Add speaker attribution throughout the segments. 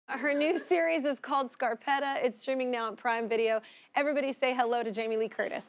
Speaker 1: Her new series is called Scarpetta. It's streaming now on Prime Video. Everybody say hello to Jamie Lee Curtis.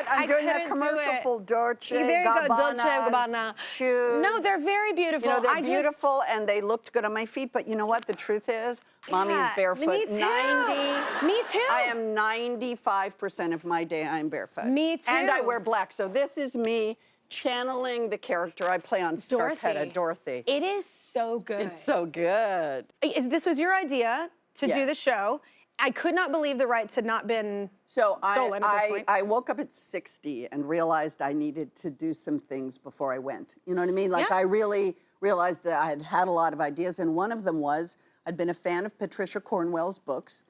Speaker 2: I'm doing a commercial for Dolce Gabbana shoes.
Speaker 1: No, they're very beautiful.
Speaker 2: You know, they're beautiful and they looked good on my feet, but you know what? The truth is, Mommy is barefoot.
Speaker 1: Me too.
Speaker 2: 90.
Speaker 1: Me too.
Speaker 2: I am 95% of my day I'm barefoot.
Speaker 1: Me too.
Speaker 2: And I wear black, so this is me channeling the character I play on Scarpetta, Dorothy.
Speaker 1: It is so good.
Speaker 2: It's so good.
Speaker 1: This was your idea to do the show. I could not believe the rights had not been stolen at this point.
Speaker 2: I woke up at 60 and realized I needed to do some things before I went. You know what I mean? Like I really realized that I had had a lot of ideas, and one of them was I'd been a fan of Patricia Cornwell's books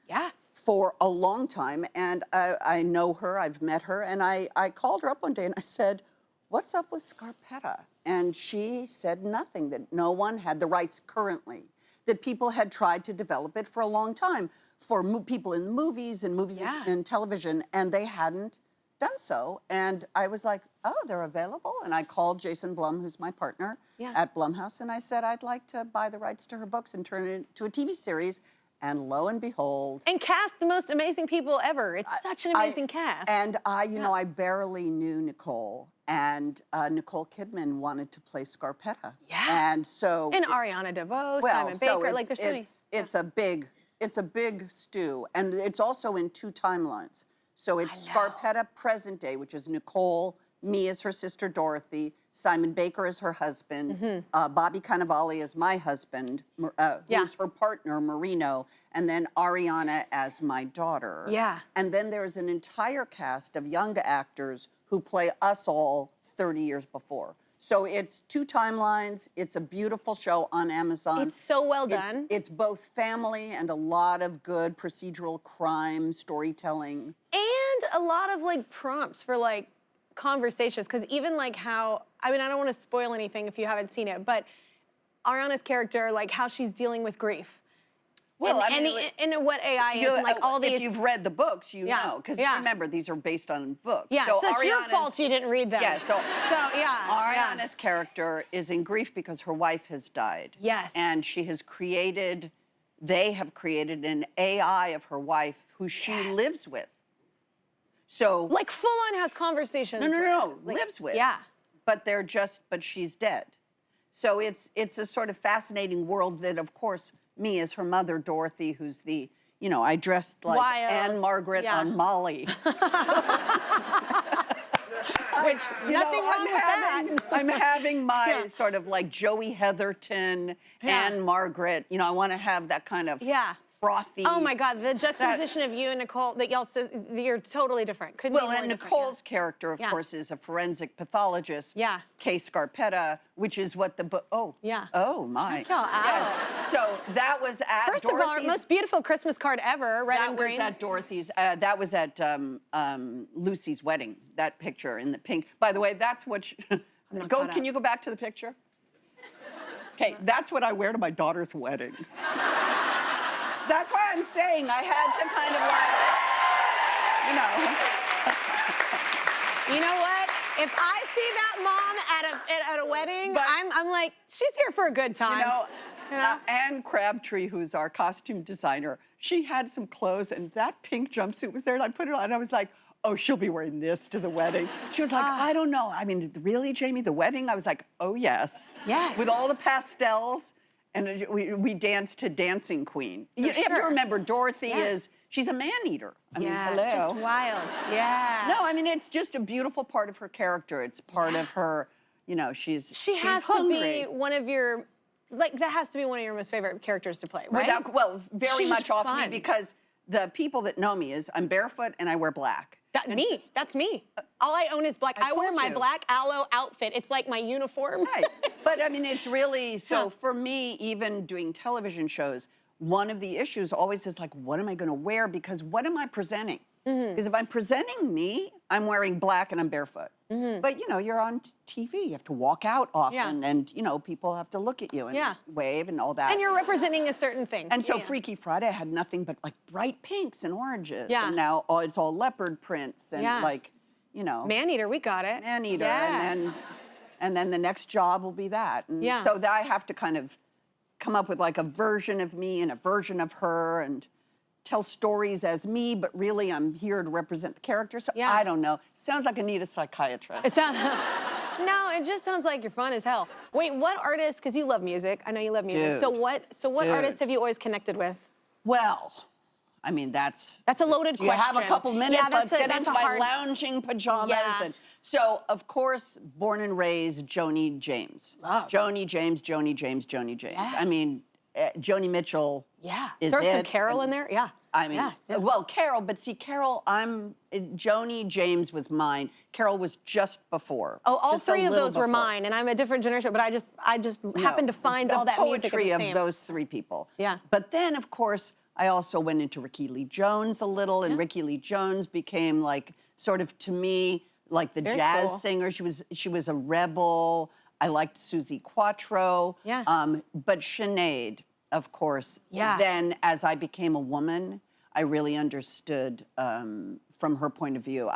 Speaker 2: for a long time, and I know her, I've met her, and I called her up one day and I said, "What's up with Scarpetta?" And she said nothing, that no one had the rights currently, that people had tried to develop it for a long time for people in movies and television, and they hadn't done so. And I was like, oh, they're available? And I called Jason Blum, who's my partner at Blumhouse, and I said, I'd like to buy the rights to her books and turn it into a TV series. And lo and behold.
Speaker 1: And cast the most amazing people ever. It's such an amazing cast.
Speaker 2: And you know, I barely knew Nicole. And Nicole Kidman wanted to play Scarpetta.
Speaker 1: Yeah.
Speaker 2: And so.
Speaker 1: And Ariana DeVos, Simon Baker, like there's so many.
Speaker 2: It's a big stew. And it's also in 2 timelines. So it's Scarpetta present day, which is Nicole, me as her sister Dorothy, Simon Baker as her husband, Bobby Cannavale as my husband, who's her partner, Marino, and then Ariana as my daughter.
Speaker 1: Yeah.
Speaker 2: And then there's an entire cast of young actors who play us all 30 years before. So it's 2 timelines. It's a beautiful show on Amazon.
Speaker 1: It's so well done.
Speaker 2: It's both family and a lot of good procedural crime storytelling.
Speaker 1: And a lot of like prompts for like conversations, because even like how, I mean, I don't want to spoil anything if you haven't seen it, but Ariana's character, like how she's dealing with grief.
Speaker 2: Well,
Speaker 1: and what AI is, and like all these.
Speaker 2: If you've read the books, you know, because remember, these are based on books.
Speaker 1: Yeah, so it's your fault you didn't read them.
Speaker 2: Yeah, so
Speaker 1: yeah.
Speaker 2: Ariana's character is in grief because her wife has died.
Speaker 1: Yes.
Speaker 2: And she has created, they have created an AI of her wife who she lives with. So.
Speaker 1: Like full on has conversations.
Speaker 2: No, like, lives with.
Speaker 1: Yeah.
Speaker 2: But but she's dead. So it's a sort of fascinating world that, of course, me as her mother, Dorothy, who's the, you know, I dressed like Anne Margaret on Molly.
Speaker 1: Which, nothing wrong with that.
Speaker 2: I'm having my sort of like Joey Heatherton, Anne Margaret, you know, I want to have that kind of frothy.
Speaker 1: Oh my God, the juxtaposition of you and Nicole, that y'all, you're totally different. Couldn't be more
Speaker 2: and Nicole's character, of course, is a forensic pathologist.
Speaker 1: Yeah.
Speaker 2: Kay Scarpetta, which is what the book, oh my.
Speaker 1: Check y'all out.
Speaker 2: Yes, so that was at
Speaker 1: First of all, our most beautiful Christmas card ever, red and green.
Speaker 2: That was at Dorothy's, that was at Lucy's wedding, that picture in the pink. By the way, that's what, can you go back to the picture? Okay, that's what I wear to my daughter's wedding. That's why I'm saying I had to kind of like,
Speaker 1: You know what? If I see that mom at a wedding, I'm like, she's here for a good time.
Speaker 2: You know? Anne Crabtree, who's our costume designer, she had some clothes, and that pink jumpsuit was there, and I put it on, and I was like, oh, she'll be wearing this to the wedding. She was like, I don't know. I mean, really, Jamie, the wedding? I was like, oh, yes.
Speaker 1: Yes.
Speaker 2: With all the pastels. And we danced to Dancing Queen. You have to remember, Dorothy she's a man-eater. I mean, hello.
Speaker 1: Just wild,
Speaker 2: No, I mean, it's just a beautiful part of her character. It's part of her, you know, she's
Speaker 1: has
Speaker 2: hungry.
Speaker 1: to be one of your, like, that has to be one of your most favorite characters to play, right?
Speaker 2: Very much off me, because the people that know me is I'm barefoot and I wear black.
Speaker 1: That's me. All I own is black. I wear my black aloe outfit. It's like my uniform.
Speaker 2: Right. But I mean, it's really, so for me, even doing television shows, one of the issues always is like, what am I going to wear? Because what am I presenting? Because if I'm presenting me, I'm wearing black and I'm barefoot. But you know, you're on TV. You have to walk out often, and you know, people have to look at you and wave and all that.
Speaker 1: And you're representing a certain thing.
Speaker 2: And so Freaky Friday had nothing but like bright pinks and oranges.
Speaker 1: Yeah.
Speaker 2: And now it's all leopard prints and like, you know.
Speaker 1: Man-eater, we got it.
Speaker 2: Man-eater. And then the next job will be that. And so I have to kind of come up with like a version of me and a version of her and tell stories as me, but really I'm here to represent the character. So I don't know. Sounds like I need a psychiatrist.
Speaker 1: It sounds, no, it just sounds like you're fun as hell. Wait, what artists, because you love music, I know you love music.
Speaker 2: Dude.
Speaker 1: So what artists have you always connected with?
Speaker 2: Well, I mean, that's
Speaker 1: a loaded question.
Speaker 2: You have a couple minutes, let's get into my
Speaker 1: hard...
Speaker 2: lounging pajamas.
Speaker 1: Yeah.
Speaker 2: And so, of course, born and raised Joni James.
Speaker 1: Love.
Speaker 2: Joni James.
Speaker 1: Yeah.
Speaker 2: I mean, Joni Mitchell is
Speaker 1: There's
Speaker 2: it.
Speaker 1: some Carol in there,
Speaker 2: I mean, well, Carol, but see, Carol, Joni James was mine. Carol was just before.
Speaker 1: Oh, all
Speaker 2: just
Speaker 1: three of those were
Speaker 2: before.
Speaker 1: mine, and I'm a different generation, but I just happened to find all that music at the
Speaker 2: poetry of
Speaker 1: same.
Speaker 2: those three people.
Speaker 1: Yeah.
Speaker 2: But then, of course, I also went into Ricky Lee Jones a little, and Ricky Lee Jones became like, sort of to me, like the jazz singer. She was a rebel. I liked Suzi Quatro.
Speaker 1: Yeah.
Speaker 2: But Sinead, of course.
Speaker 1: Yeah.
Speaker 2: Then, as I became a woman, I really understood from her point of view.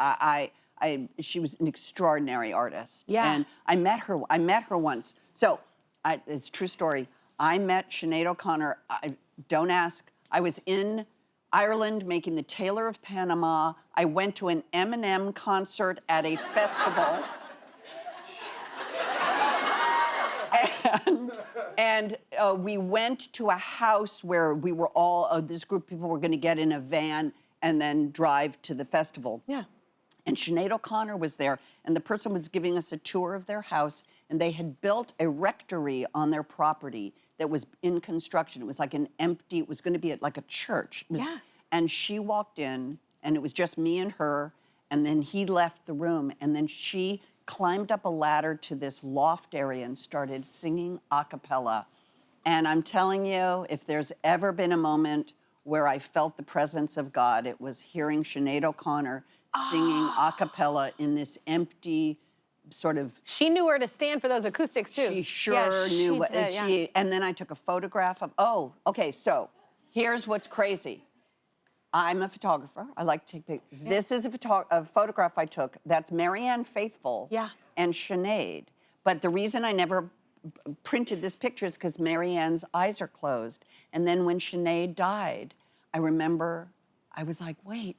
Speaker 2: She was an extraordinary artist.
Speaker 1: Yeah.
Speaker 2: And I met her once. So, it's a true story. I met Sinead O'Connor. Don't ask. I was in Ireland making The Tailor of Panama. I went to an Eminem concert at a festival. And we went to a house where we were all, this group of people were going to get in a van and then drive to the festival.
Speaker 1: Yeah.
Speaker 2: And Sinead O'Connor was there, and the person was giving us a tour of their house, and they had built a rectory on their property that was in construction. It was like an empty, it was going to be like a church. And she walked in, and it was just me and her, and then he left the room, and then she climbed up a ladder to this loft area and started singing a cappella. And I'm telling you, if there's ever been a moment where I felt the presence of God, it was hearing Sinead O'Connor singing a cappella in this empty sort of...
Speaker 1: She knew where to stand for those acoustics, too.
Speaker 2: She sure knew what... And then I took a photograph of... Oh, okay, so here's what's crazy. I'm a photographer. I like to take pictures. Yeah. This is a photograph I took. That's Marianne Faithfull and Sinead. But the reason I never printed this picture is because Marianne's eyes are closed. And then when Sinead died, I remember I was like, wait,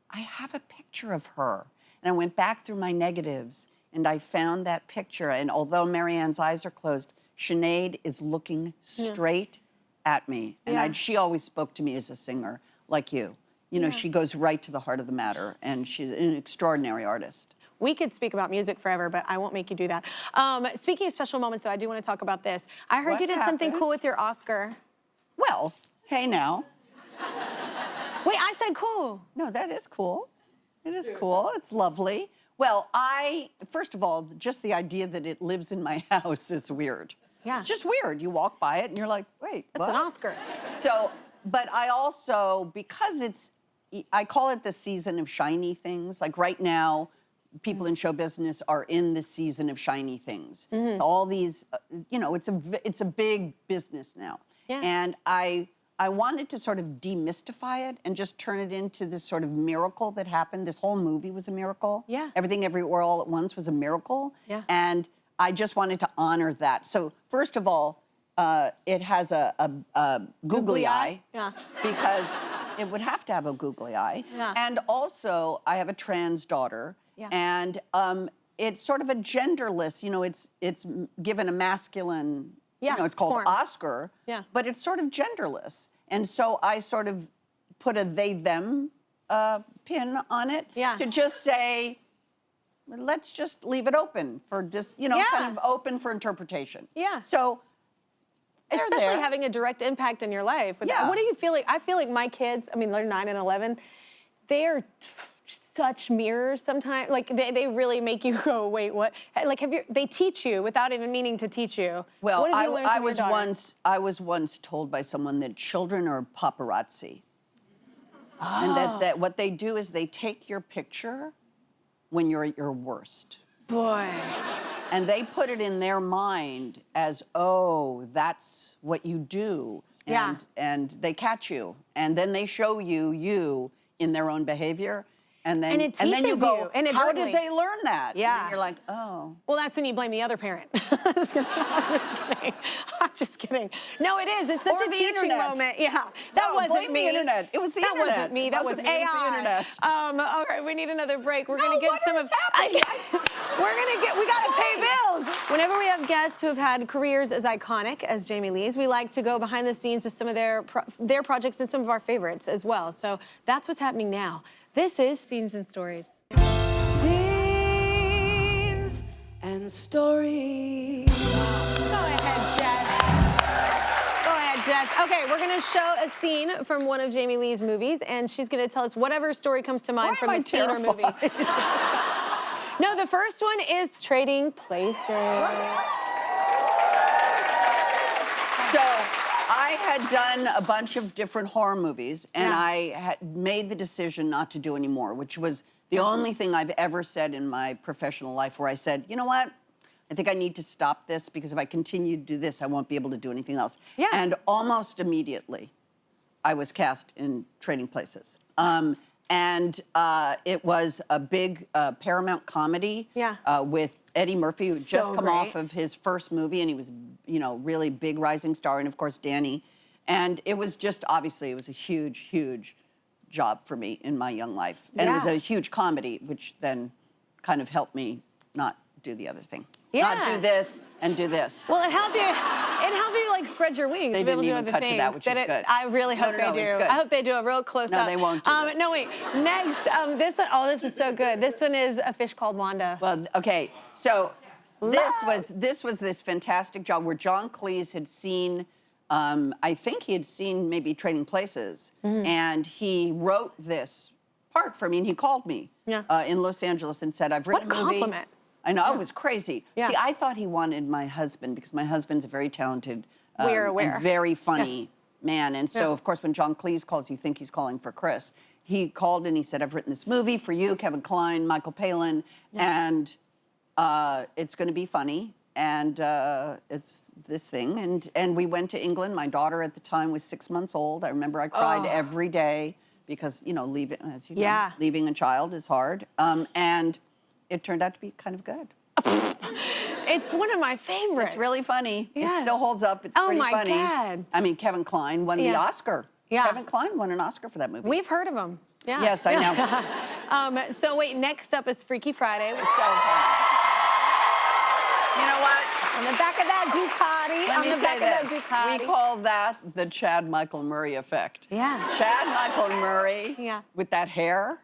Speaker 2: I have a picture of her. And I went back through my negatives, and I found that picture. And although Marianne's eyes are closed, Sinead is looking straight at me. And she always spoke to me as a singer, like you. You know, she goes right to the heart of the matter, and she's an extraordinary artist.
Speaker 1: We could speak about music forever, but I won't make you do that. Speaking of special moments, though, I do want to talk about this. I heard you did something cool with your Oscar.
Speaker 2: Well, hey now.
Speaker 1: Wait, I said cool.
Speaker 2: No, that is cool. It is cool. It's lovely. Well, first of all, just the idea that it lives in my house is weird.
Speaker 1: Yeah.
Speaker 2: It's just weird. You walk by it and you're like, wait,
Speaker 1: what? It's an Oscar.
Speaker 2: So, but I also, because I call it the season of shiny things. Like right now, people in show business are in the season of shiny things. So all these, you know, it's a big business now.
Speaker 1: Yeah.
Speaker 2: And I wanted to sort of demystify it and just turn it into this sort of miracle that happened. This whole movie was a miracle.
Speaker 1: Yeah.
Speaker 2: Everything Everywhere All at Once was a miracle.
Speaker 1: Yeah.
Speaker 2: And I just wanted to honor that. So first of all, it has a googly eye.
Speaker 1: Yeah.
Speaker 2: Because it would have to have a googly eye.
Speaker 1: Yeah.
Speaker 2: And also, I have a trans daughter.
Speaker 1: Yeah.
Speaker 2: And it's sort of a genderless, you know, it's given a masculine, you know, it's called
Speaker 1: form.
Speaker 2: Oscar.
Speaker 1: Yeah.
Speaker 2: But it's sort of genderless. And so I sort of put a they-them pin on it to just say, let's just leave it open for just, you know, kind of open for interpretation.
Speaker 1: Yeah.
Speaker 2: So,
Speaker 1: especially having a direct impact in your life.
Speaker 2: Yeah.
Speaker 1: What do you feel like? I feel like my kids, I mean, they're 9 and 11. They're such mirrors sometimes. Like they really make you go, wait, what? Like they teach you without even meaning to teach you.
Speaker 2: Well,
Speaker 1: what have you learned from your daughter?
Speaker 2: I was once told by someone that children are paparazzi. And that what they do is they take your picture when you're at your worst.
Speaker 1: Boy.
Speaker 2: And they put it in their mind as, oh, that's what you do. And they catch you. And then they show you in their own behavior. And then
Speaker 1: it teaches
Speaker 2: you go,
Speaker 1: you, and
Speaker 2: how did they learn that?
Speaker 1: Yeah.
Speaker 2: And then you're like, oh.
Speaker 1: Well, that's when you blame the other parent. I'm just kidding. I'm just kidding. No, it is. It's such a teaching moment. Yeah. That wasn't me.
Speaker 2: The internet. It was the internet.
Speaker 1: That wasn't me. That was AI.
Speaker 2: It was the internet.
Speaker 1: All right, we need another break. We're gonna get some of.
Speaker 2: Happening?
Speaker 1: We gotta pay bills. Whenever we have guests who have had careers as iconic as Jamie Lee's, we like to go behind the scenes to some of their projects and some of our favorites as well. So that's what's happening now. This is Scenes and Stories.
Speaker 3: Scenes and Stories.
Speaker 1: Go ahead, Jess. Go ahead, Jess. Okay, we're gonna show a scene from one of Jamie Lee's movies, and she's gonna tell us whatever story comes to mind from the scene or movie. No, the first one is Trading Places.
Speaker 2: So I had done a bunch of different horror movies, and I had made the decision not to do anymore, which was the only thing I've ever said in my professional life where I said, you know what? I think I need to stop this because if I continue to do this, I won't be able to do anything else.
Speaker 1: Yeah.
Speaker 2: And almost immediately, I was cast in Trading Places. It was a big Paramount comedy with Eddie Murphy, who had just come off of his first movie, and he was, really big rising star, and of course, Danny. And it was just, obviously, it was a huge, huge job for me in my young life. And it was a huge comedy, which then kind of helped me not do the other thing. Not do this and do this.
Speaker 1: Well, it helped you like spread your wings to be able to do other things.
Speaker 2: To that, which is good.
Speaker 1: I really hope they do. I hope they do a real close up.
Speaker 2: No, they won't do this.
Speaker 1: No, wait. Next, this one, oh, this is so good. This one is A Fish Called Wanda.
Speaker 2: Well, okay, so this was this fantastic job where John Cleese had seen, I think he had seen maybe Trading Places, and he wrote this part for me, and he called me in Los Angeles and said, I've written a movie.
Speaker 1: What a compliment.
Speaker 2: I know, it was crazy.
Speaker 1: Yeah.
Speaker 2: See, I thought he wanted my husband because my husband's a very talented
Speaker 1: and
Speaker 2: very funny man. And so, of course, when John Cleese calls, you think he's calling for Chris. He called and he said, I've written this movie for you, Kevin Kline, Michael Palin, and it's going to be funny. And it's this thing. And we went to England. My daughter at the time was 6 months old. I remember I cried every day because, leaving, as you know, leaving a child is hard. And it turned out to be kind of good.
Speaker 1: It's one of my favorites.
Speaker 2: It's really funny. It still holds up. It's pretty funny.
Speaker 1: Oh, my God.
Speaker 2: I mean, Kevin Kline won the Oscar.
Speaker 1: Yeah.
Speaker 2: Kevin Kline won an Oscar for that movie.
Speaker 1: We've heard of him. Yeah.
Speaker 2: Yes, I know.
Speaker 1: So wait, next up is Freaky Friday.
Speaker 2: It's so funny. You know what?
Speaker 1: On the back of that Ducati.
Speaker 2: Let me say this. We call that the Chad Michael Murray effect.
Speaker 1: Yeah.
Speaker 2: Chad Michael Murray with that hair,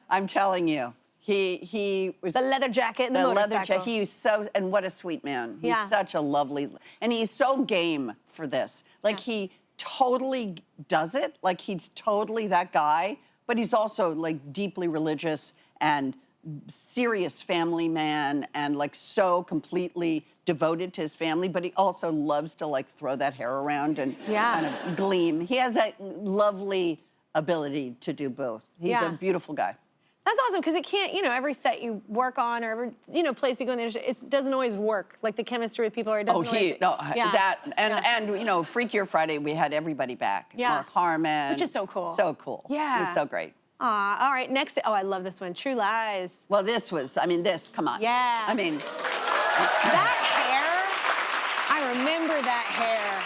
Speaker 2: I'm telling you. He was
Speaker 1: the leather jacket and the motorcycle.
Speaker 2: Leather jacket. He is so, and what a sweet man. He's such a lovely, and he's so game for this. Like he totally does it. Like he's totally that guy, but he's also like deeply religious and serious family man and like so completely devoted to his family, but he also loves to like throw that hair around and kind of gleam. He has that lovely ability to do both. He's a beautiful guy.
Speaker 1: That's awesome because it can't, every set you work on or every, place you go in there, it doesn't always work. Like the chemistry with people, or it doesn't always.
Speaker 2: Freakier Friday, we had everybody back.
Speaker 1: Yeah.
Speaker 2: Mark Harmon.
Speaker 1: Which is so cool.
Speaker 2: So cool.
Speaker 1: Yeah.
Speaker 2: It was so great.
Speaker 1: All right, next, I love this one, True Lies.
Speaker 2: Well, this, come on.
Speaker 1: Yeah.
Speaker 2: I mean.
Speaker 1: That hair, I remember that hair.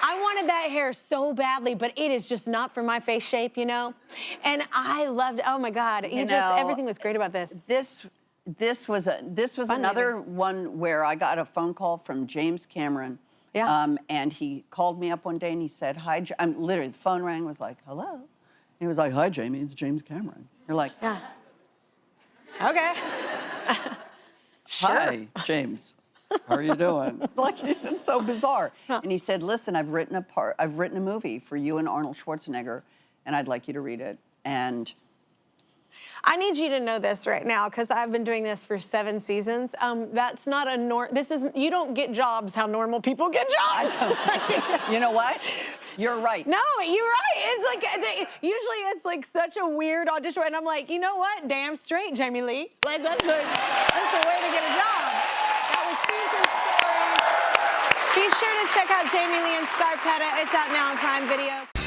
Speaker 1: I wanted that hair so badly, but it is just not for my face shape, And I loved, oh my God, everything was great about this.
Speaker 2: This was another one where I got a phone call from James Cameron.
Speaker 1: Yeah.
Speaker 2: And he called me up one day and he said, hi, literally, the phone rang, was like, hello. He was like, hi, Jamie, it's James Cameron. You're like,
Speaker 1: okay.
Speaker 2: Hi, James. How are you doing? Like, it's so bizarre. And he said, listen, I've written a movie for you and Arnold Schwarzenegger, and I'd like you to read it. And
Speaker 1: I need you to know this right now because I've been doing this for 7 seasons. That's not a this is you don't get jobs how normal people get jobs.
Speaker 2: You know what? You're right.
Speaker 1: No, you're right. It's like usually it's like such a weird audition, and I'm like, you know what? Damn straight, Jamie Lee. Like that's the way to get a job. That was Susan's story. Be sure to check out Jamie Lee and Scarpetta. It's out now on Prime Video.